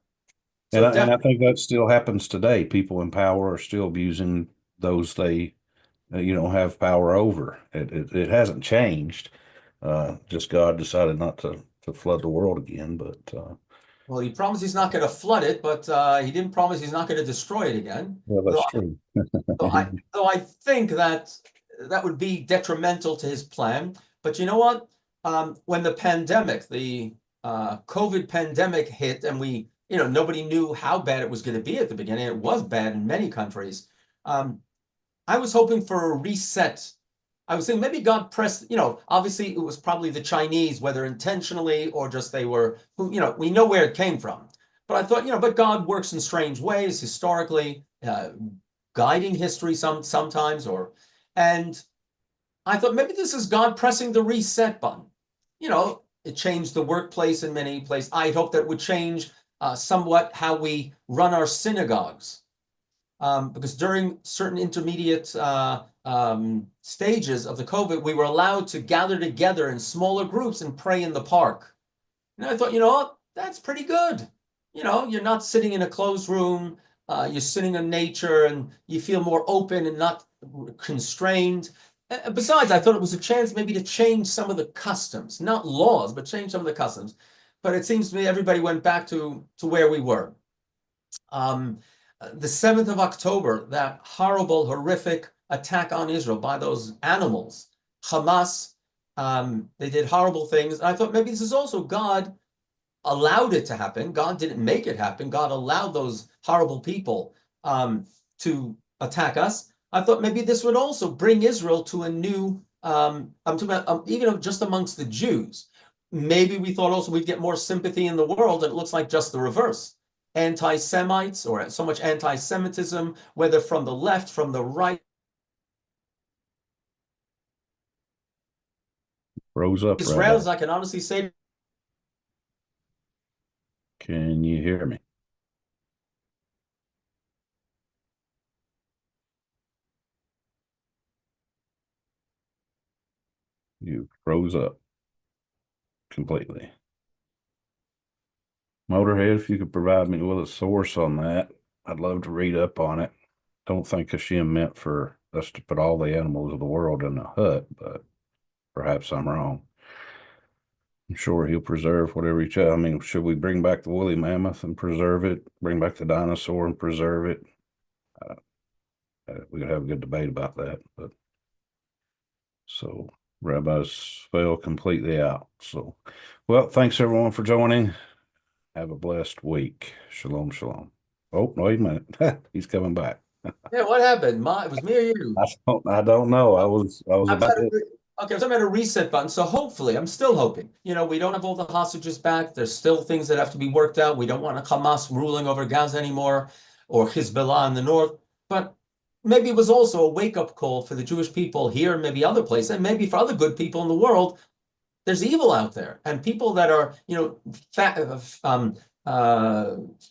And So I definitely, think that still happens today. People in power are still abusing those they have power over. It hasn't changed. Just God decided not to flood the world again, but well, he promised he's not going to flood it, but he didn't promise he's not going to destroy it again. well, that's true. So I think that that would be detrimental to his plan. But you know what? When the pandemic, the COVID pandemic hit, and nobody knew how bad it was going to be at the beginning. It was bad in many countries. Um, I was hoping for a reset. I was saying maybe God pressed, obviously it was probably the Chinese, whether intentionally or just they were, we know where it came from. But I thought, but God works in strange ways historically, guiding history sometimes, and I thought maybe this is God pressing the reset button. It changed the workplace in many places. I hope that would change somewhat how we run our synagogues. Because during certain intermediate stages of the COVID, we were allowed to gather together in smaller groups and pray in the park. And I thought, what? That's pretty good. You're not sitting in a closed room. You're sitting in nature and you feel more open and not constrained. Besides, I thought it was a chance maybe to change some of the customs, not laws, but change some of the customs. But it seems to me everybody went back to where we were. The 7th of October, that horrible, horrific attack on Israel by those animals, Hamas, they did horrible things. I thought maybe this is also God allowed it to happen. God didn't make it happen. God allowed those horrible people to attack us. I thought maybe this would also bring Israel to a new, I'm talking about even just amongst the Jews. Maybe we thought also we'd get more sympathy in the world, and it looks like just the reverse. Anti-Semites or so much anti-Semitism, whether from the left, from the right. Rose up, Rabbi. Israelis, I can honestly say, Can you hear me? You froze up completely. Motorhead, if you could provide me with a source on that, I'd love to read up on it. Don't think Hashem meant for us to put all the animals of the world in a hut, but perhaps I'm wrong. I'm sure he'll preserve whatever he chose. I mean, should we bring back the woolly mammoth and preserve it? Bring back the dinosaur and preserve it? We could have a good debate about that. But so rabbis fell completely out. So, well, thanks everyone for joining. Have a blessed week. Shalom, shalom. Oh, no, wait a minute. He's coming back. yeah, what happened? It was me or you? I don't know. I was I'm about trying to. to, okay, I'm at a reset button. So hopefully, I'm still hoping. We don't have all the hostages back. There's still things that have to be worked out. We don't want a Hamas ruling over Gaza anymore, or Hezbollah in the north. But maybe it was also a wake-up call for the Jewish people here and maybe other places, and maybe for other good people in the world. There's evil out there, and people that are,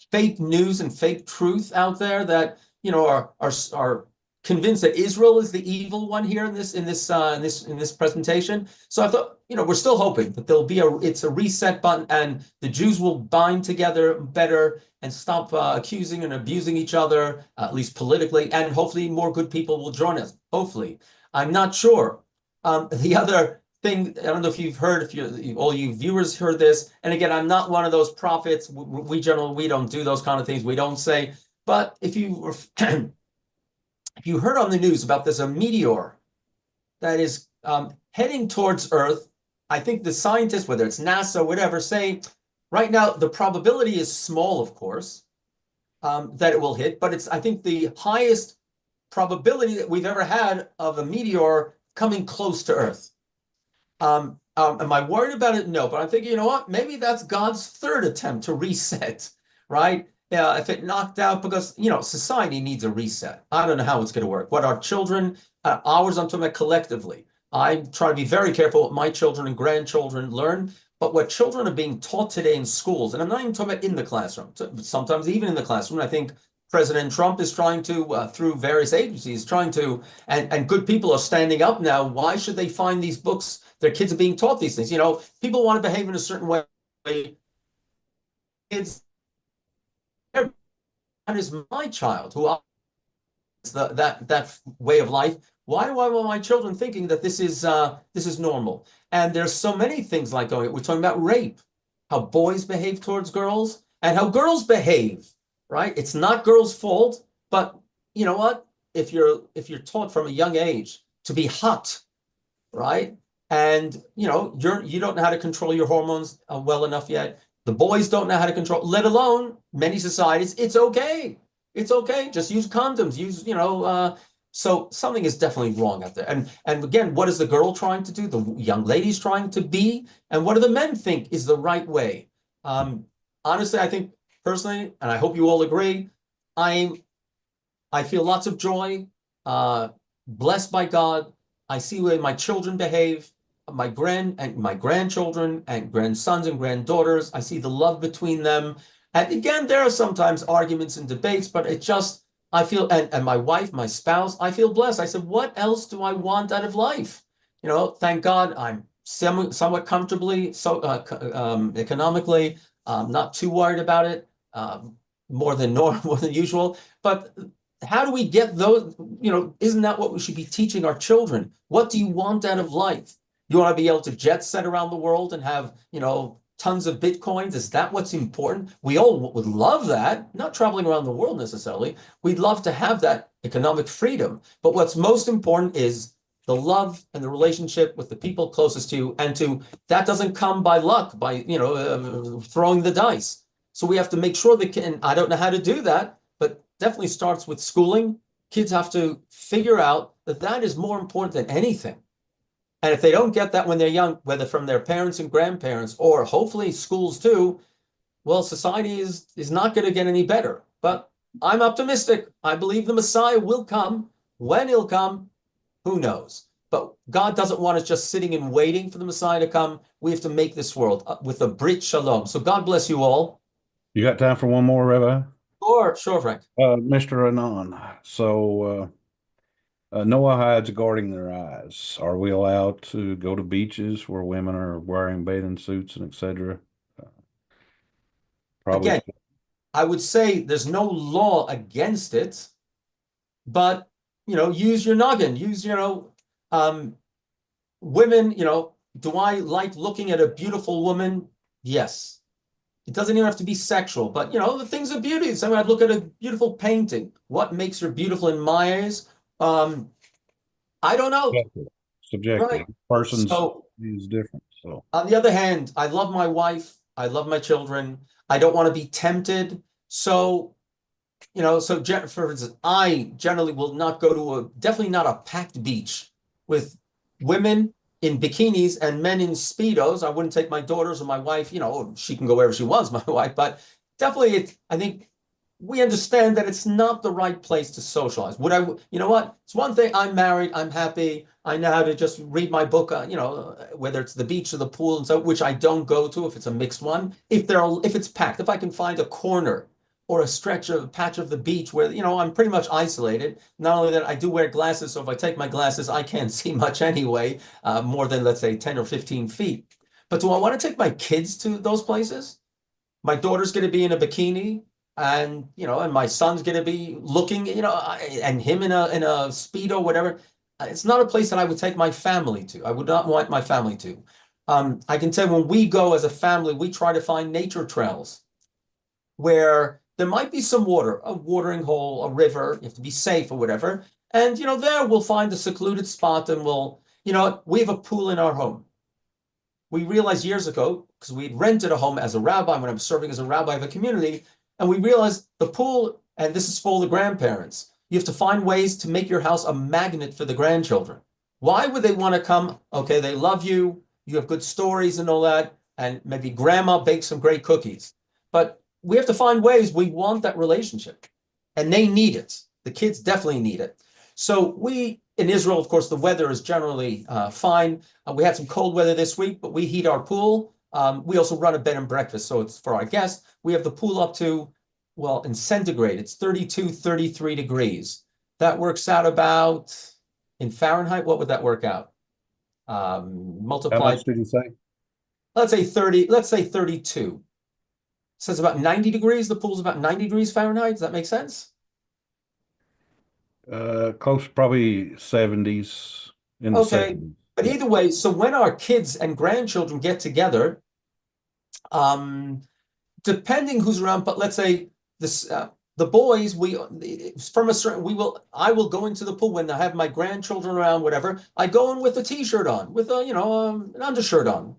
fake news and fake truth out there that are convinced that Israel is the evil one here in this presentation. So I thought, we're still hoping that it's a reset button, and the Jews will bind together better and stop accusing and abusing each other, at least politically, and hopefully more good people will join us. Hopefully, I'm not sure. The other thing, I don't know if you've heard, if all you viewers heard this, and again, I'm not one of those prophets. We generally, we don't do those kind of things. We don't say, but if you if you heard on the news about there's a meteor that is heading towards Earth, I think the scientists, whether it's NASA or whatever, say right now the probability is small, of course, that it will hit, but it's, I think, the highest probability that we've ever had of a meteor coming close to Earth. Am I worried about it? No, but I'm thinking, you know what? Maybe that's God's third attempt to reset, right? If it knocked out, because, society needs a reset. I don't know how it's going to work. What our children, ours, I'm talking about collectively. I try to be very careful what my children and grandchildren learn, but what children are being taught today in schools, and I'm not even talking about in the classroom, sometimes even in the classroom, I think President Trump is trying to, through various agencies, trying to, and good people are standing up now. Why should they find these books? Their kids are being taught these things. People want to behave in a certain way. Kids, that is my child who that way of life. Why do I want my children thinking that this is normal? And there's so many things like going. We're talking about rape, how boys behave towards girls, and how girls behave. Right? It's not girls' fault, but you know what? If you're taught from a young age to be hot, right? And you don't know how to control your hormones well enough yet. The boys don't know how to control, let alone many societies. It's okay. It's okay. Just use condoms. So something is definitely wrong out there. And again, what is the girl trying to do? The young lady's trying to be, and what do the men think is the right way? Honestly, I think personally, and I hope you all agree, I feel lots of joy, blessed by God. I see the way my children behave, my grandchildren and grandsons and granddaughters. I see the love between them. And again, there are sometimes arguments and debates, but I feel, and my wife, my spouse, I feel blessed. I said, what else do I want out of life? Thank God I'm somewhat comfortably, so economically, not too worried about it, more than normal, more than usual. But how do we get those? Isn't that what we should be teaching our children? What do you want out of life? You want to be able to jet set around the world and have, tons of Bitcoins? Is that what's important? We all would love that, not traveling around the world necessarily. We'd love to have that economic freedom. But what's most important is the love and the relationship with the people closest to you. And that doesn't come by luck, by, throwing the dice. So we have to make sure and I don't know how to do that, but definitely starts with schooling. Kids have to figure out that is more important than anything. And if they don't get that when they're young, whether from their parents and grandparents, or hopefully schools too, well, society is not going to get any better. But I'm optimistic. I believe the Messiah will come. When he'll come, who knows? But God doesn't want us just sitting and waiting for the Messiah to come. We have to make this world with a Brit Shalom. So God bless you all. You got time for one more, Rabbi? Sure, Frank. Mr. Anon. So, Noahides guarding their eyes. Are we allowed to go to beaches where women are wearing bathing suits and etc.? Probably. Again, I would say there's no law against it, but use your noggin. Use women. Do I like looking at a beautiful woman? Yes. It doesn't even have to be sexual, but the things of beauty. So I'd look at a beautiful painting. What makes her beautiful in my eyes? I don't know. Subjective. Right. Person's So is different. So on the other hand, I love my wife. I love my children. I don't want to be tempted. So, for instance, I generally will not go to definitely not a packed beach with women in bikinis and men in Speedos. I wouldn't take my daughters or my wife, she can go wherever she wants, my wife, but definitely I think we understand that it's not the right place to socialize. You know what? It's one thing, I'm married, I'm happy, I know how to just read my book, whether it's the beach or the pool, and so, which I don't go to if it's a mixed one. If it's packed, if I can find a corner or a patch of the beach where, I'm pretty much isolated. Not only that, I do wear glasses, so if I take my glasses, I can't see much anyway, more than, let's say, 10 or 15 feet. But do I want to take my kids to those places? My daughter's going to be in a bikini, and my son's going to be looking, and him in a Speedo, whatever. It's not a place that I would take my family to. I would not want my family to. I can tell you, when we go as a family, we try to find nature trails where there might be some water, a watering hole, a river. You have to be safe or whatever. And there we'll find a secluded spot, and we have a pool in our home. We realized years ago, because we'd rented a home as a rabbi when I was serving as a rabbi of a community, and we realized the pool, and this is for the grandparents, you have to find ways to make your house a magnet for the grandchildren. Why would they want to come? Okay, they love you, you have good stories and all that, and maybe grandma bakes some great cookies. But we have to find ways. We want that relationship, and they need it. The kids definitely need it. So in Israel, of course, the weather is generally fine. We had some cold weather this week, but we heat our pool. We also run a bed and breakfast, so it's for our guests. We have the pool up to well, in centigrade, it's 32, 33 degrees. That works out about, in Fahrenheit, what would that work out? How Multiplied, much did you say? let's say 30, let's say 32. So it's about 90 degrees. The pool's about 90 degrees Fahrenheit. Does that make sense? Close, probably 70s, in the Okay. 70s. But Yeah. either way, so when our kids and grandchildren get together, um, depending who's around, but let's say this the boys, we from a certain we will I will go into the pool when I have my grandchildren around, whatever. I go in with a t-shirt on, with a an undershirt on,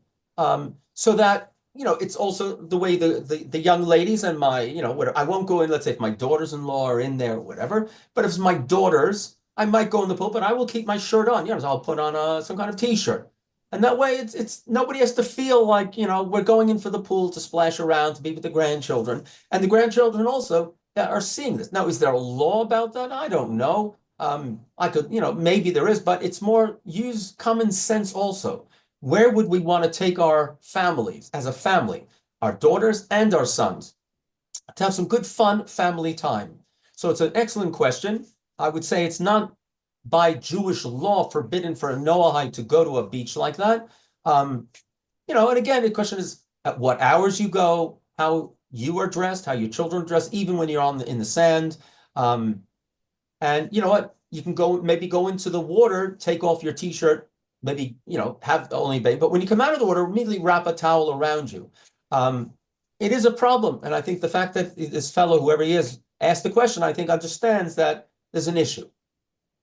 so that it's also the way the young ladies and my whatever. I won't go in. Let's say if my daughters-in-law are in there, or whatever. But if it's my daughters, I might go in the pool, but I will keep my shirt on. So I'll put on some kind of t-shirt. And that way, it's nobody has to feel like, we're going in for the pool to splash around, to be with the grandchildren. And the grandchildren also are seeing this. Now, is there a law about that? I don't know. I could, maybe there is, but it's more use common sense also. Where would we want to take our families as a family, our daughters and our sons, to have some good fun family time? So it's an excellent question. I would say it's not by Jewish law forbidden for a Noahide to go to a beach like that. Um, and again, the question is at what hours you go, how you are dressed, how your children are dressed, even when you're in the sand. Um, and you know what? You can maybe go into the water, take off your t-shirt, maybe, have only baby, but when you come out of the water, immediately wrap a towel around you. Um, it is a problem. And I think the fact that this fellow, whoever he is, asked the question, I think understands that there's an issue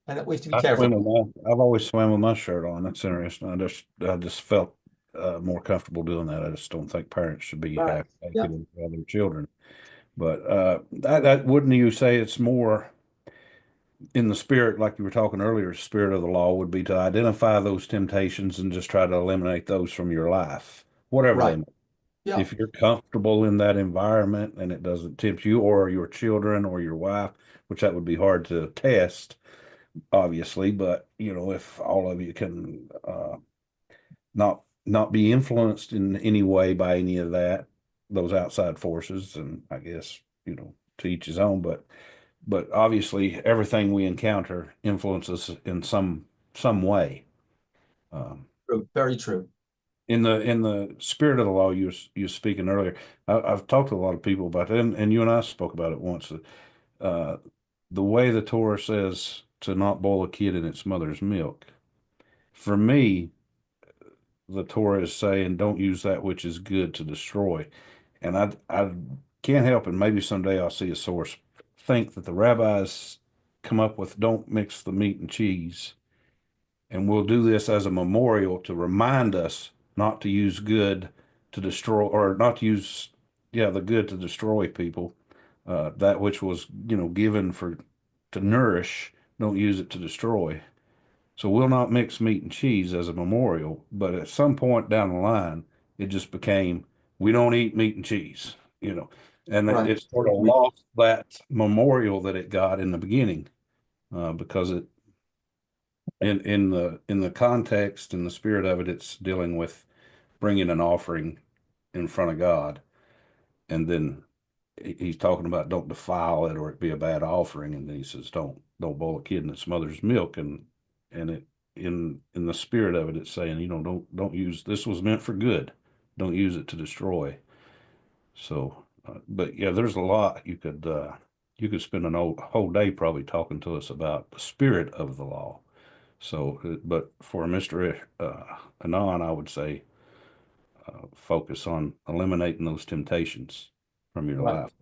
and that we have to be careful. I've always swam with my shirt on. That's interesting. I just felt more comfortable doing that. I just don't think parents should be Right. half Yeah. naked with other children. But that wouldn't you say it's more in the spirit, like you were talking earlier, spirit of the law would be to identify those temptations and just try to eliminate those from your life, whatever they Right. may. Yeah. If you're comfortable in that environment and it doesn't tempt you or your children or your wife, which that would be hard to test, obviously, but if all of you can not be influenced in any way by any of that, those outside forces, and I guess, to each his own, but obviously everything we encounter influences in some way. Um, True. Very true. in the spirit of the law, you were speaking earlier. I've talked to a lot of people about that, and you and I spoke about it once. Uh, the way the Torah says to not boil a kid in its mother's milk. For me, the Torah is saying, don't use that which is good to destroy. And I can't help it. Maybe someday I'll see a source think that the rabbis come up with don't mix the meat and cheese. And we'll do this as a memorial to remind us not to use good to destroy, or not to use, yeah, the good to destroy people. That which was, given to nourish, don't use it to destroy. So we'll not mix meat and cheese as a memorial, but at some point down the line, it just became we don't eat meat and cheese, and Right. it sort of lost that memorial that it got in the beginning, because it in the context and the spirit of it, it's dealing with bringing an offering in front of God, and then he's talking about don't defile it or it be a bad offering, and then he says don't boil a kid in its mother's milk, and it in the spirit of it, it's saying don't use this was meant for good, don't use it to destroy. So, but yeah, there's a lot you could spend whole day probably talking to us about the spirit of the law. So, but for Mr. Anon, I would say focus on eliminating those temptations from your Right. life.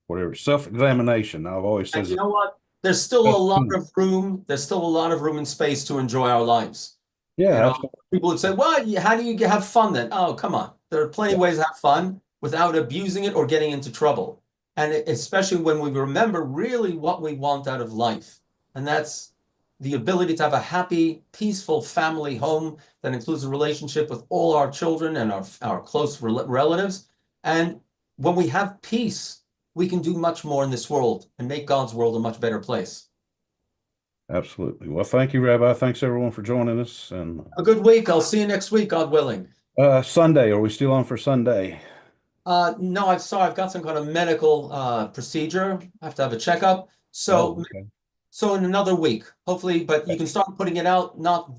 Whatever self-examination. I've always And you says know what? There's still a best lot tool. of room. There's still a lot of room and space to enjoy our lives. You Yeah, know, absolutely. people would say, "Well, how do you have fun then?" Oh, come on. There are plenty Yeah, of ways to have fun without abusing it or getting into trouble. And especially when we remember really what we want out of life. And that's the ability to have a happy, peaceful family home that includes a relationship with all our children and our close relatives. And when we have peace, we can do much more in this world and make God's world a much better place. absolutely. Well, thank you, Rabbi. Thanks everyone for joining us. And A good week. I'll see you next week, God willing. Sunday, are we still on for Sunday? No, I've got some kind of medical procedure. I have to have a checkup. Oh, So okay. so in another week, hopefully, but you can start putting it out, not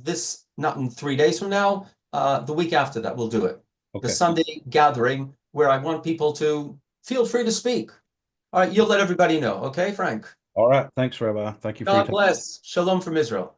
in 3 days from now, the week after that, we'll do it. The Okay. Sunday gathering where I want people to feel free to speak. All right, you'll let everybody know. Okay, Frank. All right. Thanks, Rabbi. Thank you for your God time. bless. Shalom from Israel.